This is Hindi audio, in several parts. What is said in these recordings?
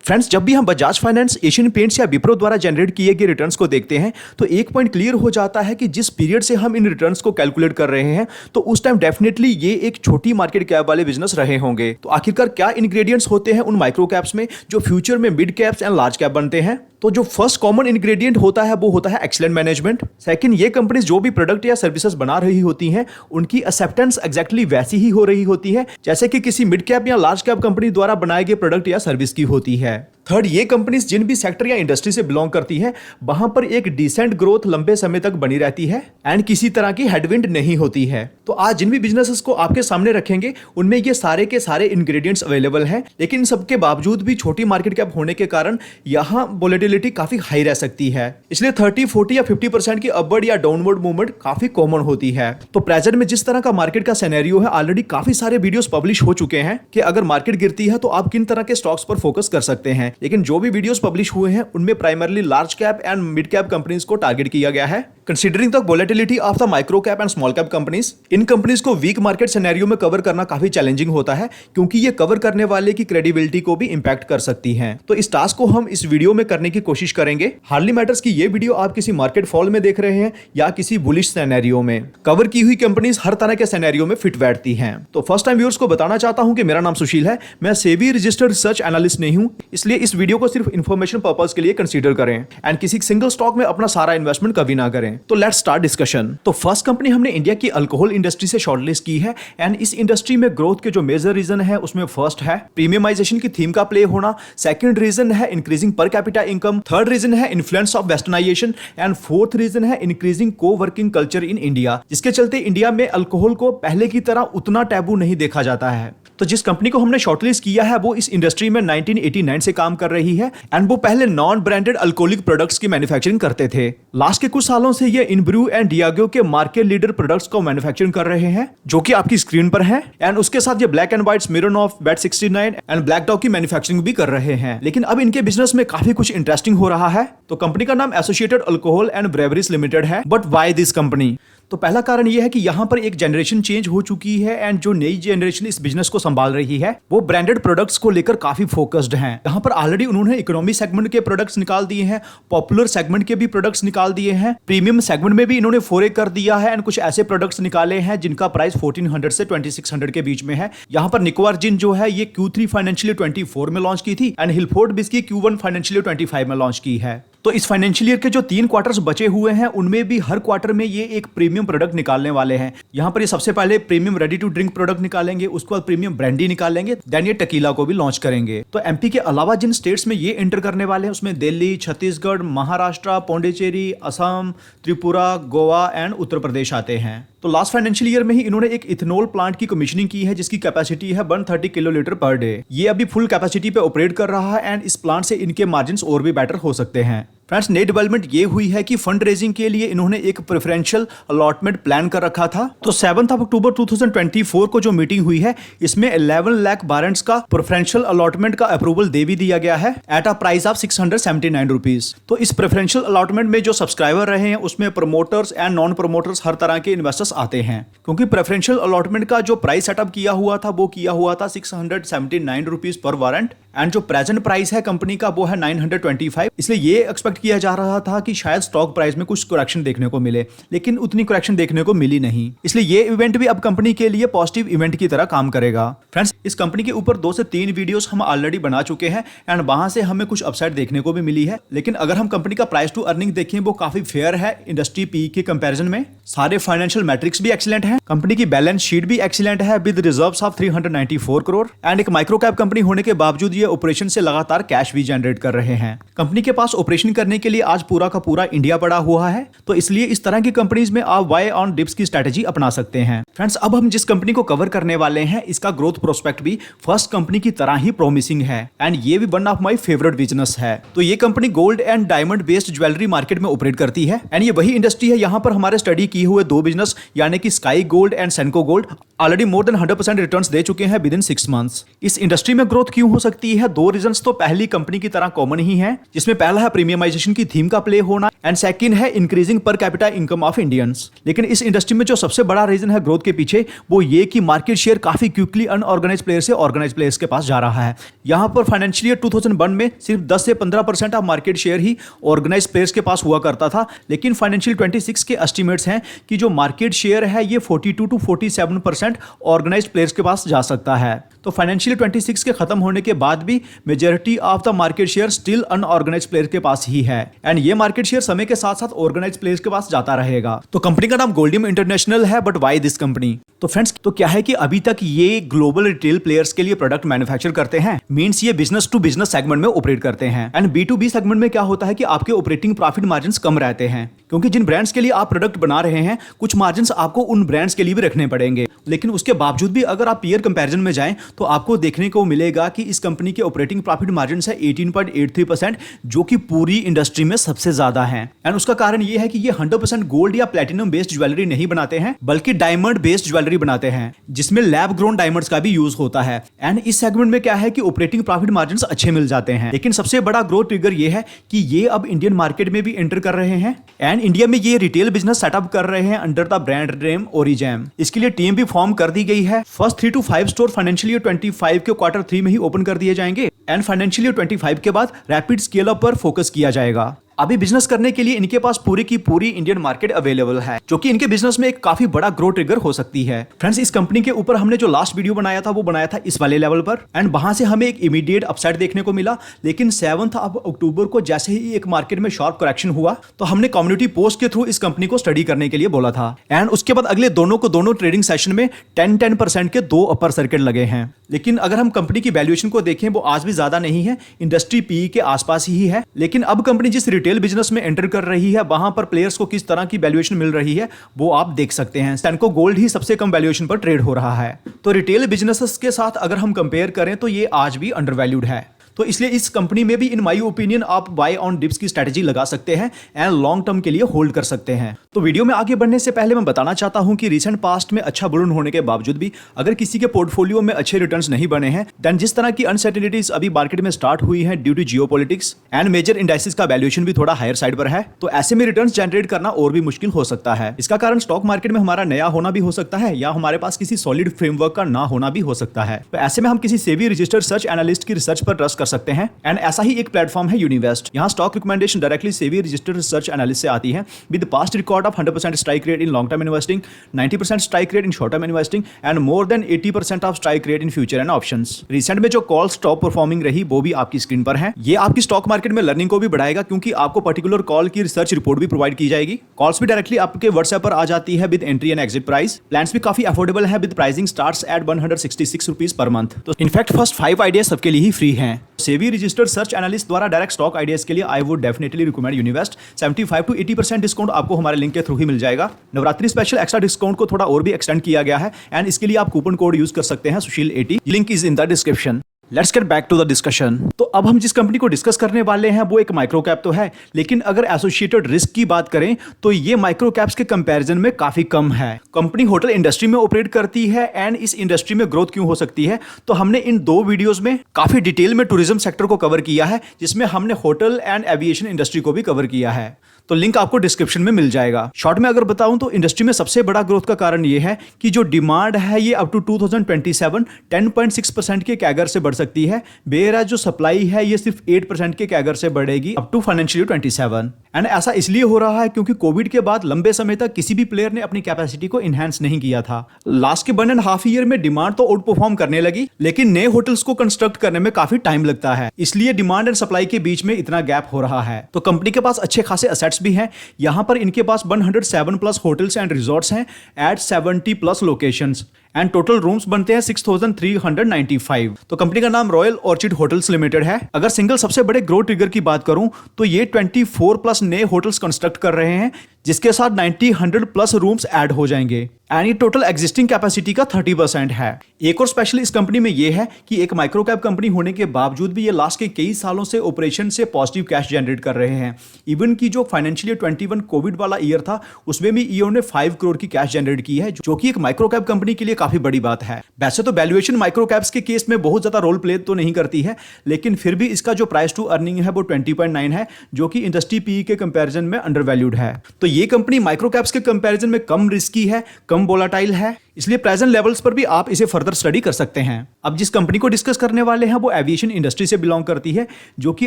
फ्रेंड्स, जब भी हम बजाज फाइनेंस, एशियन पेंट्स या विप्रो द्वारा जनरेट किए गए रिटर्न्स को देखते हैं तो एक पॉइंट क्लियर हो जाता है कि जिस पीरियड से हम इन रिटर्न्स को कैलकुलेट कर रहे हैं तो उस टाइम डेफिनेटली ये एक छोटी मार्केट कैप वाले बिजनेस रहे होंगे। तो आखिरकार क्या इंग्रेडिएंट्स होते हैं उन माइक्रो कैप्स में जो फ्यूचर में mid caps and large cap बनते हैं? तो जो फर्स्ट कॉमन इंग्रेडिएंट होता है वो होता है एक्सीलेंट मैनेजमेंट। सेकंड, ये कंपनीज जो भी प्रोडक्ट या सर्विसेज बना रही होती हैं उनकी एक्सेप्टेंस एग्जैक्टली वैसी ही हो रही होती है जैसे कि किसी मिड कैप या लार्ज कैप कंपनी द्वारा बनाए गए प्रोडक्ट या सर्विस की होती है। थर्ड, ये कंपनीज जिन भी सेक्टर या इंडस्ट्री से बिलोंग करती हैं वहां पर एक डिसेंट ग्रोथ लंबे समय तक बनी रहती है एंड किसी तरह की हेडविंड नहीं होती है। तो आज जिन भी बिजनेसेस को आपके सामने रखेंगे उनमें ये सारे के सारे इंग्रेडिएंट्स अवेलेबल हैं, लेकिन सबके बावजूद भी छोटी मार्केट कैप होने के कारण यहाँ वोलेटिलिटी काफी हाई रह सकती है। इसलिए 30, 40 या 50% की अपवर्ड या डाउनवर्ड मूवमेंट काफी कॉमन होती है। तो प्रेजेंट में जिस तरह का मार्केट का सिनेरियो है, ऑलरेडी काफी सारे वीडियोस पब्लिश हो चुके हैं कि अगर मार्केट गिरती है तो आप किन तरह के स्टॉक्स पर फोकस कर सकते हैं, लेकिन जो भी वीडियोस पब्लिश हुए हैं उनमें primarily large cap and mid cap companies को टारगेट किया गया है। Considering the volatility of the micro cap and small cap companies, in companies को वीक मार्केट सिनेरियो में कवर करना काफी चैलेंजिंग होता है क्योंकि ये कवर करने वाले की क्रेडिबिलिटी को भी इंपैक्ट कर सकती हैं। तो इस टास्क को हम इस वीडियो में करने की कोशिश करेंगे। हार्डली मैटर्स की ये वीडियो आप किसी मार्केट फॉल में देख रहे हैं या किसी बुलिश सिनेरियो में, कवर की हुई कंपनीज हर तरह के सिनेरियो में फिट बैठती हैं। तो फर्स्ट टाइम व्यूअर्स को बताना चाहता हूं कि मेरा नाम सुशील है, मैं सेबी रजिस्टर्ड रिसर्च एनालिस्ट नहीं हूं, इसलिए इस वीडियो को सिर्फ इंफॉर्मेशन पर्पस के लिए कंसीडर करें एंड किसी सिंगल स्टॉक में अपना सारा इन्वेस्टमेंट कभी ना करें। तो लेट्स स्टार्ट डिस्कशन। तो फर्स्ट कंपनी हमने इंडिया की अल्कोहल इंडस्ट्री से शॉर्टलिस्ट की है एंड इस इंडस्ट्री में ग्रोथ के जो मेजर रीजन है उसमें फर्स्ट है प्रीमियमाइजेशन की थीम का प्ले होना, सेकंड रीजन है increasing per capita income, third reason है influence of westernisation and fourth reason है इंक्रीजिंग को वर्किंग कल्चर इन इंडिया, जिसके चलते इंडिया में अल्कोहल को पहले की तरह उतना टैबू नहीं देखा जाता है। तो जिस कंपनी को हमने शॉर्टलिस्ट किया है वो इस इंडस्ट्री में 1989 से काम कर रही है एंड वो पहले नॉन ब्रांडेड अल्कोहलिक प्रोडक्ट्स की मैन्युफैक्चरिंग करते थे। लास्ट के कुछ सालों से ये इनब्रू एंड डियागो के मार्केट लीडर प्रोडक्ट्स को मैन्युफैक्चरिंग कर रहे हैं जो कि आपकी स्क्रीन पर है एंड उसके साथ ये black and white Smirnoff, VAT 69 and Black Dog की मैन्युफैक्चरिंग भी कर रहे हैं। लेकिन अब इनके बिजनेस में काफी कुछ इंटरेस्टिंग हो रहा है। तो कंपनी का नाम Associated Alcohols and Breweries Limited है। But why this company? तो पहला कारण यह है कि यहां पर एक जनरेशन चेंज हो चुकी है एंड जो नई जनरेशन इस बिजनेस को संभाल रही है वो ब्रांडेड प्रोडक्ट्स को लेकर काफी फोकस्ड हैं। यहां पर ऑलरेडी उन्होंने इकोनॉमी सेगमेंट के प्रोडक्ट्स निकाल दिए हैं, पॉपुलर सेगमेंट के भी प्रोडक्ट्स निकाल दिए हैं, प्रीमियम सेगमेंट में भी इन्होंने फोरे कर दिया है एंड कुछ ऐसे प्रोडक्ट्स निकाले हैं जिनका प्राइस 1400 से 2600 के बीच में है। यहां पर निकोबार जिन जो है ये Q3 फाइनेंशियल 24 में लॉन्च की थी एंड हिलफोर्ड बिस्की Q1 फाइनेंशियल 25 में लॉन्च की है। तो इस फाइनेंशियल ईयर के जो 3 क्वार्टर्स बचे हुए हैं उनमें भी हर क्वार्टर में ये एक प्रीमियम प्रोडक्ट निकालने वाले हैं। यहाँ पर ये सबसे पहले premium ready to drink product निकालेंगे, उसके बाद प्रीमियम ब्रांडी निकालेंगे, देन ये टकीला को भी लॉन्च करेंगे। तो एमपी के अलावा जिन स्टेट्स में ये एंटर करने वाले हैं उसमें दिल्ली, छत्तीसगढ़, महाराष्ट्र, पौंडीचेरी, असम, त्रिपुरा, गोवा एंड उत्तर प्रदेश आते हैं। तो लास्ट फाइनेंशियल ईयर में ही इन्होंने एक इथेनॉल प्लांट की कमीशनिंग की है जिसकी कैपेसिटी है 130 किलोलीटर पर डे। ये अभी फुल कैपेसिटी पे ऑपरेट कर रहा है एंड इस प्लांट से इनके मार्जिन्स और भी बेटर हो सकते हैं। फ्रेंड्स, नई डेवलपमेंट ये हुई है कि फंड रेजिंग के लिए इन्होंने एक प्रेफरेंशियल अलॉटमेंट प्लान कर रखा था। तो 7 अक्टूबर 2024 को जो मीटिंग हुई है इसमें 11 लाख वारंट्स का प्रेफरेंशियल अलॉटमेंट का अप्रूवल दे भी दिया गया है at a price of 679 rupees. तो इस प्रेफरेंशियल अलॉटमेंट में जो सब्सक्राइबर रहे हैं उसमें प्रमोटर्स एंड नॉन प्रमोटर्स हर तरह के इन्वेस्टर्स आते हैं, क्योंकि प्रेफरेंशियल अलॉटमेंट का जो प्राइस सेटअप किया हुआ था वो किया हुआ था 679 रुपीज पर वारंट एंड जो प्रेजेंट प्राइस है कंपनी का वो है 925। इसलिए ये एक्सपेक्ट किया जा रहा था कि शायद स्टॉक प्राइस में कुछ करेक्शन देखने को मिले, लेकिन उतनी करेक्शन देखने को मिली नहीं। इसलिए ये इवेंट भी अब कंपनी के लिए पॉजिटिव इवेंट की तरह काम करेगा। फ्रेंड्स, इस कंपनी के ऊपर 2 से 3 वीडियोस हम ऑलरेडी बना चुके हैं एंड वहां से हमें कुछ अपसाइड देखने को भी मिली है। लेकिन अगर हम कंपनी का प्राइस टू अर्निंग देखें वो काफी फेयर है इंडस्ट्री पी के कंपैरिजन में। सारे फाइनेंशियल मैट्रिक्स भी एक्सीलेंट है, कंपनी की बैलेंस शीट भी एक्सीलेंट है with reserves of 394 crore and एक माइक्रो कैप कंपनी होने के बावजूद ये ऑपरेशन से लगातार कैश भी जनरेट कर रहे हैं। कंपनी के पास ऑपरेशन करने के लिए आज पूरा का पूरा इंडिया पड़ा हुआ है, तो इसलिए इस तरह की कंपनीज में आप बाय ऑन डिप्स की स्ट्रेटेजी अपना सकते हैं। फ्रेंड्स, अब हम जिस कंपनी को कवर करने वाले हैं इसका ग्रोथ प्रोस्पेक्ट भी फर्स्ट कंपनी की तरह ही प्रॉमिसिंग है एंड ये भी one of my favourite business है। तो ये company gold and diamond based jewellery market में ऑपरेट करती है एंड ये वही इंडस्ट्री है यहाँ पर हमारे स्टडी किए हुए 2 बिजनेस यानी कि Sky Gold and Senco Gold already more than 100% returns दे चुके हैं विद इन 6 मंथ्स। इस इंडस्ट्री में ग्रोथ क्यों हो सकती है? 2 रीजंस तो पहली कंपनी की तरह कॉमन ही है, जिसमें पहला है प्रीमियमाइजेशन की थीम का प्ले होना एंड सेकंड है increasing per capita income of Indians. लेकिन इस इंडस्ट्री में जो सबसे बड़ा रीजन है ग्रोथ के पीछे वो ये कि मार्केट शेयर काफी क्विकली अनऑर्गेनाइज प्लेयर से ऑर्गेनाइज प्लेयर्स के पास जा रहा है। यहां पर फाइनेंशियल ईयर 2001 में सिर्फ 10 से 15% ऑफ मार्केट शेयर ही ऑर्गेनाइज प्लेयर्स के पास हुआ करता था, लेकिन फाइनेंशियल 26 के एस्टिमेट्स हैं कि जो मार्केट शेयर है ये 42 to 47% ऑर्गेनाइज प्लेयर्स के पास जा सकता है। तो फाइनेंशियल 26 के खत्म होने के बाद भी majority of the market share still unorganise player के पास ही है एंड ये मार्केट शेयर समय के साथ साथ ऑर्गेनाइज प्लेयर्स के पास जाता रहेगा। तो कंपनी का नाम गोल्डियम इंटरनेशनल है, बट व्हाई दिस कंपनी? तो फ्रेंड्स, तो क्या है कि अभी तक ये ग्लोबल रिटेल प्लेयर्स के लिए प्रोडक्ट मैन्युफैक्चर करते हैं, मींस ये बिजनेस टू बिजनेस सेगमेंट में ऑपरेट करते हैं। एंड B2B सेगमेंट में क्या होता है कि आपके ऑपरेटिंग प्रॉफिट मार्जिन्स कम रहते हैं, क्योंकि जिन ब्रांड्स के लिए आप प्रोडक्ट बना रहे हैं कुछ मार्जिन्स आपको उन ब्रांड्स के लिए भी रखने पड़ेंगे। लेकिन उसके बावजूद भी अगर आप पीयर कंपैरिजन में जाएं तो आपको देखने को मिलेगा कि इस कंपनी के ऑपरेटिंग प्रॉफिट मार्जिन्स है 18.83%, जो कि पूरी इंडस्ट्री में सबसे ज्यादा है। एंड उसका कारण ये है कि ये 100% गोल्ड या प्लैटिनम बेस्ड ज्वेलरी नहीं बनाते हैं, बल्कि डायमंड बेस्ड ज्वेलरी बनाते हैं, जिसमें लैब ग्रोन डायमंड्स का भी यूज होता है। एंड इस सेगमेंट में क्या है कि ऑपरेटिंग प्रॉफिट मार्जिन्स अच्छे मिल जाते हैं। लेकिन सबसे बड़ा ग्रोथ ट्रिगर ये है कि ये अब इंडियन मार्केट में भी एंटर कर रहे हैं एंड इंडिया में ये रिटेल बिजनेस सेटअप कर रहे हैं अंडर द ब्रांड नेम ओरिजैम। इसके लिए टीम भी फॉर्म कर दी गई है। First 3 to 5 store financial year 25 के Q3 में ही ओपन कर दिए जाएंगे एंड फाइनेंशियल ईयर 25 के बाद रैपिड स्केल अप पर फोकस किया जाएगा। अभी बिजनेस करने के लिए इनके पास पूरी की पूरी इंडियन मार्केट अवेलेबल है, जो कि इनके बिजनेस में एक काफी बड़ा ग्रोथ ट्रिगर हो सकती है। फ्रेंड्स, इस कंपनी के ऊपर हमने जो लास्ट वीडियो बनाया था वो बनाया था इस वाले लेवल पर एंड वहां से हमें एक इमीडिएट अपसाइड देखने को मिला। लेकिन 7 अक्टूबर को जैसे ही एक मार्केट में शार्प करेक्शन हुआ तो हमने कम्युनिटी पोस्ट के थ्रू इस कंपनी को स्टडी करने के लिए बोला था एंड उसके बाद अगले दोनों ट्रेडिंग सेशन में 10% के 2 अपर सर्किट लगे हैं। लेकिन अगर हम कंपनी की वैल्यूएशन को देखें वो आज भी ज्यादा नहीं है, इंडस्ट्री PE के आसपास ही है। लेकिन अब कंपनी जिस रिटेल बिजनेस में एंटर कर रही है वहां पर प्लेयर्स को किस तरह की वैल्यूएशन मिल रही है वो आप देख सकते हैं। सेंको गोल्ड ही सबसे कम वैल्यूएशन पर ट्रेड हो रहा है। तो रिटेल बिजनेसेस के साथ अगर हम कंपेयर करें तो ये आज भी अंडरवैल्यूड है। तो इसलिए इस कंपनी में भी इन माय ओपिनियन आप बाय ऑन डिप्स की स्ट्रेटजी लगा सकते हैं एंड लॉन्ग टर्म के लिए होल्ड कर सकते हैं। तो वीडियो में आगे बढ़ने से पहले मैं बताना चाहता हूं कि रिसेंट पास्ट में अच्छा बुल रन होने के बावजूद भी अगर किसी के पोर्टफोलियो में अच्छे रिटर्न्स नहीं बने हैं, देन जिस तरह की अनसर्टेनिटीज अभी मार्केट में स्टार्ट हुई है due to geopolitics and major indices का वैल्यूएशन भी थोड़ा हायर साइड पर है, तो ऐसे में रिटर्न्स जनरेट करना और भी मुश्किल हो सकता है। इसका कारण स्टॉक मार्केट में हमारा नया होना भी हो सकता है या हमारे पास किसी सॉलिड फ्रेमवर्क का ना होना भी हो सकता है। तो ऐसे में हम किसी सेबी रजिस्टर्ड सर्च एनालिस्ट की रिसर्च पर ट्रस्ट कर सकते हैं एंड ऐसा ही एक प्लेटफॉर्म है यूनिवेस्ट। यहाँ stock recommendation directly SEBI registered research analyst से आती है with past record of 100% strike rate in long term investing, 90% strike rate in short term investing and more than 80% of strike rate in future and options. Recent में जो कॉल्स टॉप परफॉर्मिंग रही वो भी आपकी स्क्रीन पर है। ये आपकी स्टॉक मार्केट में लर्निंग को भी बढ़ाएगा, क्योंकि आपको पर्टिकुलर कॉल की रिसर्च रिपोर्ट भी प्रोवाइड की जाएगी। कॉल्स भी डायरेक्टली आपके व्हाट्सएप पर आ जाती है with entry and exit price. Plans भी काफी अफोर्डेबल है with pricing starts at 166 rupees per month. तो इनफैक्ट फर्स्ट 5 आइडिया सबके लिए ही फ्री हैं। सेबी रजिस्टर्ड सर्च एनालिस्ट द्वारा डायरेक्ट स्टॉक आइडियाज के लिए I would definitely recommend Univest. 75 to 80% discount आपको हमारे लिंक के थ्रू ही मिल जाएगा। नवरात्रि स्पेशल एक्स्ट्रा डिस्काउंट को थोड़ा और भी एक्सटेंड किया गया है एंड इसके लिए आप कूपन कोड यूज कर सकते हैं सुशील80। Link is in the description. Let's get back to the discussion. तो अब हम जिस कंपनी को डिस्कस करने वाले हैं वो एक माइक्रो कैप तो है, लेकिन अगर एसोसिएटेड रिस्क की बात करें तो ये माइक्रो कैप्स के कंपैरिजन में काफी कम है। कंपनी होटल इंडस्ट्री में ऑपरेट करती है एंड इस इंडस्ट्री में ग्रोथ क्यों हो सकती है, तो हमने इन 2 वीडियोस में काफी डिटेल में टूरिज्म सेक्टर को कवर किया है, जिसमें हमने होटल एंड एविएशन इंडस्ट्री को भी कवर किया है। तो लिंक आपको डिस्क्रिप्शन में मिल जाएगा। शॉर्ट में अगर बताऊं तो इंडस्ट्री में सबसे बड़ा ग्रोथ का कारण ये है कि जो डिमांड है ये अप टू 2027 10.6% के कैगर से बढ़ सकती है, बेरा जो सप्लाई है ये सिर्फ 8% के कैगर से बढ़ेगी up to financial year 27। And ऐसा इसलिए हो रहा है क्योंकि कोविड के बाद लंबे समय तक किसी भी प्लेयर ने अपनी कैपेसिटी को इनहैंस नहीं किया था। लास्ट के 1.5 ईयर में डिमांड तो आउट परफॉर्म करने लगी, लेकिन नए होटल्स को कंस्ट्रक्ट करने में काफी टाइम लगता है, इसलिए डिमांड एंड सप्लाई के बीच में इतना गैप हो रहा है। तो कंपनी के पास अच्छे खासे असेट्स भी हैं। यहां पर इनके पास 107 प्लस होटल्स एंड रिजॉर्ट्स हैं at 70 plus locations and total rooms बनते हैं 6395। तो कंपनी का नाम रॉयल ऑर्चिड होटल्स लिमिटेड है। अगर सिंगल सबसे बड़े ग्रोथ ट्रिगर की बात करूं तो ये 24 प्लस नए होटल्स कंस्ट्रक्ट कर रहे हैं, जिसके साथ 90-100 प्लस रूम्स ऐड हो जाएंगे एंड ये टोटल एग्जिस्टिंग कैपेसिटी का 30% है। एक और स्पेशल इस कंपनी में ये है कि एक माइक्रो कैप कंपनी होने के बावजूद भी ये लास्ट के कई सालों से ऑपरेशन से पॉजिटिव कैश जनरेट कर रहे हैं। इवन की जो फाइनेंशियल ईयर 21 कोविड वाला ईयर था उसमें भी ईओ ने 5 करोड़ की कैश जनरेट की है, जो कि एक माइक्रो कैप कंपनी के लिए काफी बड़ी बात है। वैसे तो वैल्यूएशन माइक्रो कैप्स के केस में बहुत ज्यादा रोल प्ले तो नहीं करती है, लेकिन फिर भी इसका जो प्राइस टू अर्निंग है वो 20.9 है, जो कि इंडस्ट्री पीई के कंपैरिजन में अंडर वैल्यूड है। तो ये कंपनी माइक्रो कैप्स के कंपैरिजन में कम रिस्की है, कम वोलाटाइल है, इसलिए प्रेजेंट लेवल्स पर भी आप इसे फर्दर स्टडी कर सकते हैं। अब जिस कंपनी को डिस्कस करने वाले हैं वो एविएशन इंडस्ट्री से बिलोंग करती है, जो कि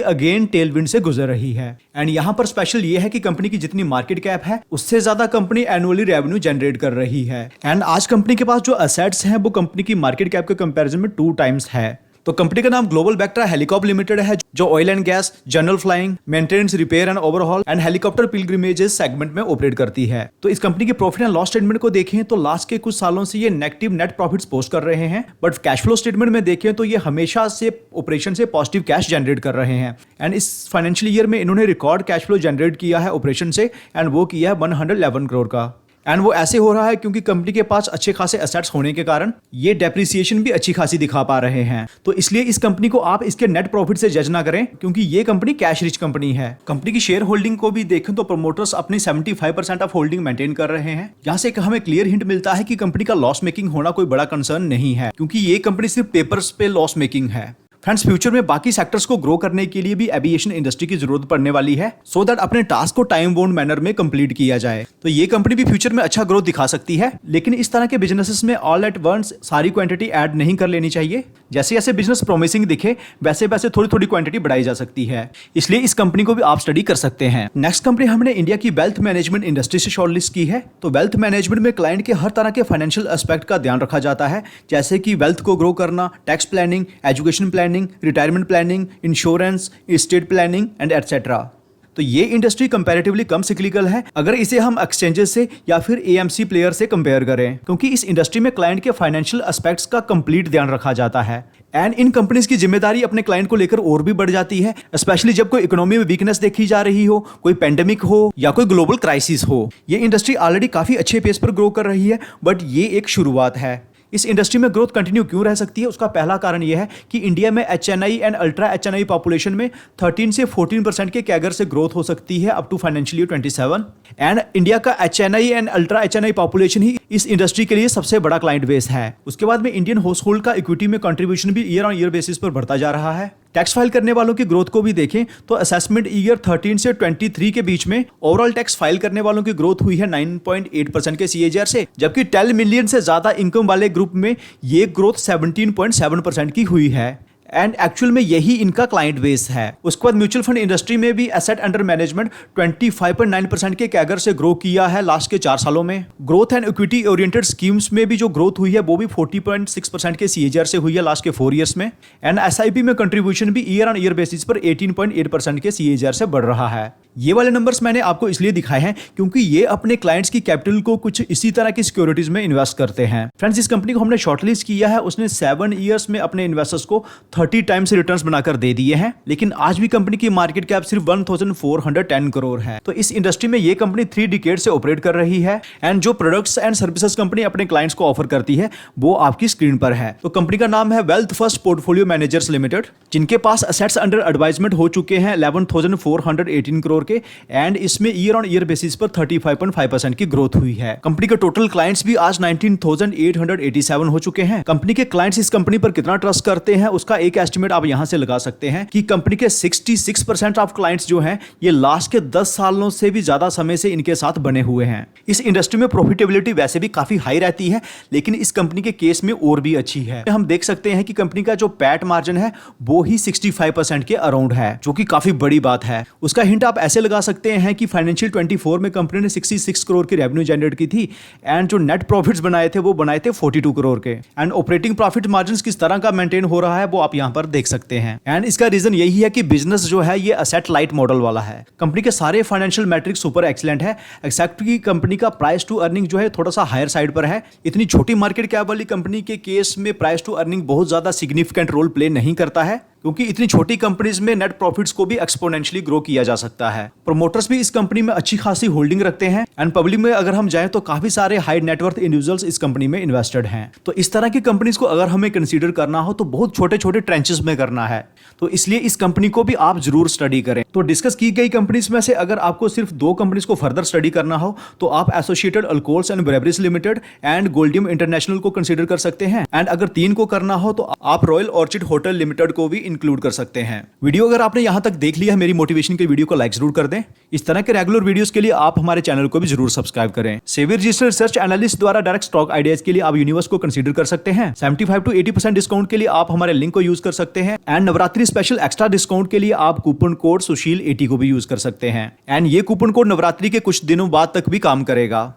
अगेन टेलविंड से गुजर रही है। एंड यहां पर स्पेशल ये है कि कंपनी की जितनी मार्केट कैप है उससे ज्यादा कंपनी एनुअली रेवेन्यू जनरेट कर रही है। एंड आज कंपनी के पास जो असेट्स हैं वो कंपनी की मार्केट कैप के कंपैरिजन में 2 टाइम्स है। तो कंपनी का नाम ग्लोबल वेक्टर हेलीकॉप्टर लिमिटेड है, जो oil and gas, general flying, maintenance, repair and overhaul and helicopter pilgrimages segment में ऑपरेट करती है। तो इस कंपनी के प्रॉफिट एंड लॉस स्टेटमेंट को देखें तो लास्ट के कुछ सालों से ये नेगेटिव नेट प्रॉफिट्स पोस्ट कर रहे हैं, बट कैश फ्लो स्टेटमेंट में देखें तो ये हमेशा से ऑपरेशन से पॉजिटिव कैश जनरेट कर रहे हैं। एंड इस फाइनेंशियल ईयर में इन्होंने रिकॉर्ड कैश फ्लो जनरेट किया है ऑपरेशन से, एंड वो किया है 111 करोड़ का। एंड वो ऐसे हो रहा है क्योंकि कंपनी के पास अच्छे खासे एसेट्स होने के कारण ये डेप्रिसिएशन भी अच्छी खासी दिखा पा रहे हैं। तो इसलिए इस कंपनी को आप इसके नेट प्रॉफिट से जज ना करें, क्योंकि ये कंपनी कैश रिच कंपनी है। कंपनी की शेयर होल्डिंग को भी देखें तो प्रमोटर्स अपनी 75% ऑफ होल्डिंग मेंटेन कर रहे हैं। यहाँ से हमें क्लियर हिंट मिलता है कि कंपनी का लॉस मेकिंग होना कोई बड़ा कंसर्न नहीं है, क्योंकि ये कंपनी सिर्फ पेपर्स पे लॉस मेकिंग है। फ्रेंड्स, फ्यूचर में बाकी सेक्टर्स को ग्रो करने के लिए भी एविएशन इंडस्ट्री की जरूरत पड़ने वाली है, सो दैट अपने टास्क को टाइम बाउंड मैनर में कंप्लीट किया जाए। तो ये कंपनी भी फ्यूचर में अच्छा ग्रोथ दिखा सकती है, लेकिन इस तरह के बिजनेसेस में ऑल एट वंस सारी क्वांटिटी ऐड नहीं कर लेनी चाहिए। जैसे जैसे बिजनेस प्रॉमिसिंग दिखे वैसे वैसे थोड़ी थोड़ी क्वांटिटी बढ़ाई जा सकती है, इसलिए इस कंपनी को भी आप स्टडी कर सकते हैं। नेक्स्ट कंपनी हमने इंडिया की वेल्थ मैनेजमेंट इंडस्ट्री से शॉर्टलिस्ट की है। तो वेल्थ मैनेजमेंट में क्लाइंट के हर तरह के फाइनेंशियल एस्पेक्ट का ध्यान रखा जाता है, जैसे कि वेल्थ को ग्रो करना, tax planning, education planning, retirement planning, insurance, estate planning and etcetera. तो ये इंडस्ट्री कंपैरेटिवली कम सिक्लिकल है अगर इसे हम एक्सचेंजेस से या फिर एएमसी प्लेयर से कंपेयर करें, क्योंकि इस इंडस्ट्री में क्लाइंट के फाइनेंशियल एस्पेक्ट्स का कंप्लीट ध्यान रखा जाता है। एंड इन कंपनीज की जिम्मेदारी अपने क्लाइंट को लेकर और भी बढ़ जाती है, स्पेशली जब कोई इकोनॉमी में वीकनेस देखी जा रही हो, कोई पेंडेमिक हो या कोई ग्लोबल क्राइसिस हो। ये इंडस्ट्री ऑलरेडी काफी अच्छे पेस पर ग्रो कर रही है, बट ये एक शुरुआत है। इस इंडस्ट्री में ग्रोथ कंटिन्यू क्यों रह सकती है, उसका पहला कारण यह है कि इंडिया में HNI and ultra HNI population में 13 से 14% के कैगर से ग्रोथ हो सकती है up to financial year 27। And India का HNI and ultra HNI population ही इस इंडस्ट्री के लिए सबसे बड़ा क्लाइंट बेस है। उसके बाद में इंडियन हाउस होल्ड का इक्विटी में कंट्रीब्यूशन भी ईयर ऑन ईयर बेसिस पर बढ़ता जा रहा है। टैक्स फाइल करने वालों की ग्रोथ को भी देखें तो असेसमेंट ईयर 13 से 23 के बीच में ओवरऑल टैक्स फाइल करने वालों की ग्रोथ हुई है 9.8% के सीएजीआर से, जबकि 10 मिलियन से ज्यादा इनकम वाले ग्रुप में ये ग्रोथ 17.7% की हुई है। एंड एक्चुअल में यही इनका क्लाइंट बेस है। उसके बाद म्यूचुअल फंड इंडस्ट्री में भी एसेट अंडर मैनेजमेंट 25.9% के कैगर से ग्रो किया है लास्ट के 4 सालों में। Growth and equity oriented schemes में भी जो ग्रोथ हुई है वो भी 40.6% के सीएजीआर से हुई है लास्ट के 4 ईयर्स में। एंड एसआईपी में कंट्रीब्यूशन भी ईयर ऑन ईयर बेसिस पर 18.8% के सीएजीआर से बढ़ रहा है। ये वाले नंबर्स मैंने आपको इसलिए दिखाए हैं क्योंकि ये अपने क्लाइंट्स की कैपिटल को कुछ इसी तरह की सिक्योरिटीज में इन्वेस्ट करते हैं। फ्रेंड्स, इस कंपनी को हमने शॉर्टलिस्ट किया है, उसने 7 ईयर्स में अपने इन्वेस्टर्स को 30 टाइम्स रिटर्न्स बनाकर दे दिए हैं, लेकिन आज भी कंपनी की मार्केट कैप सिर्फ 1410 करोड़ है। तो इस इंडस्ट्री में ये कंपनी 3 डिकेड से ऑपरेट कर रही है। एंड जो प्रोडक्ट्स एंड सर्विसेज कंपनी अपने क्लाइंट्स को ऑफर करती है वो आपकी स्क्रीन पर है। तो कंपनी का नाम है wealth first portfolio managers limited, जिनके पास असेट्स अंडर एडवाइजमेंट हो चुके हैं 11,418 करोड़ के। एंड इसमें ईयर ऑन ईयर बेसिस पर 35.5% की ग्रोथ हुई है। कंपनी के टोटल क्लाइंट्स भी आज 19,887 हो चुके हैं। कंपनी के क्लाइंट्स इस कंपनी पर कितना ट्रस्ट करते हैं उसका एक एस्टिमेट आप यहां से लगा सकते हैं कि कंपनी के 66% ऑफ क्लाइंट्स जो हैं ये लास्ट के 10 सालों से भी ज्यादा समय से इनके साथ बने हुए हैं। इस इंडस्ट्री में प्रॉफिटेबिलिटी वैसे भी काफी हाई रहती है, लेकिन इस कंपनी के केस में और भी अच्छी है। हम देख सकते हैं कि कंपनी का जो पैट मार्जिन है वो ही 65% के अराउंड है, जो कि काफी बड़ी बात है। उसका हिंट आप ऐसे लगा सकते हैं कि फाइनेंशियल 24 में कंपनी ने 66 करोड़ की रेवेन्यू जनरेट की थी, एंड जो नेट प्रॉफिट्स बनाए थे वो बनाए थे 42 करोड़ के। एंड ऑपरेटिंग प्रॉफिट मार्जिन किस तरह का मेंटेन हो रहा है वो आप यहां पर देख सकते हैं। एंड इसका रीजन यही है कि बिजनेस जो है ये असेट लाइट मॉडल वाला है। कंपनी के सारे फाइनेंशियल मैट्रिक्स सुपर एक्सीलेंट है, एक्सेप्ट की कंपनी का प्राइस टू अर्निंग जो है थोड़ा सा हायर साइड पर है। इतनी छोटी मार्केट कैप वाली कंपनी के केस में प्राइस टू अर्निंग बहुत ज्यादा सिग्निफिकेंट रोल प्ले नहीं करता है, क्योंकि इतनी छोटी कंपनीज में नेट प्रॉफिट्स को भी एक्सपोनेंशियली ग्रो किया जा सकता है। प्रोमोटर्स भी इस कंपनी में अच्छी खासी होल्डिंग रखते हैं एंड पब्लिक में अगर हम जाएं तो काफी सारे हाई नेटवर्थ इंडिविजुअल्स इस कंपनी में इन्वेस्टेड हैं। तो इस तरह की कंपनीज को अगर हमें कंसीडर करना हो तो बहुत छोटे छोटे ट्रेंचेस में करना है, तो इसलिए इस कंपनी को भी आप जरूर स्टडी करें। तो डिस्कस की गई कंपनीज में से अगर आपको सिर्फ 2 कंपनीज को फर्दर स्टडी करना हो तो आप Associated Alcohols and Breweries Limited and Goldiam International को कंसीडर कर सकते हैं, एंड अगर 3 को करना हो तो आप रॉयल ऑर्चिड होटल लिमिटेड को भी इंक्लूड कर सकते हैं। वीडियो अगर आपने यहां तक देख लिया है, मेरी मोटिवेशन के वीडियो को लाइक जरूर कर दें। इस तरह के रेगुलर वीडियोस के लिए आप हमारे चैनल को भी जरूर सब्सक्राइब करें। सेबी रजिस्टर्ड रिसर्च एनालिस्ट द्वारा डायरेक्ट स्टॉक आइडियाज के लिए आप यूनिवर्स को कंसीडर कर सकते हैं। 75 to 80% डिस्काउंट के लिए आप हमारे लिंक को यूज कर सकते हैं, and Navratri special extra discount के लिए आप कूपन कोड सुशील 80 को भी यूज कर सकते हैं, एंड ये कूपन कोड नवरात्रि के कुछ दिनों बाद तक भी काम करेगा।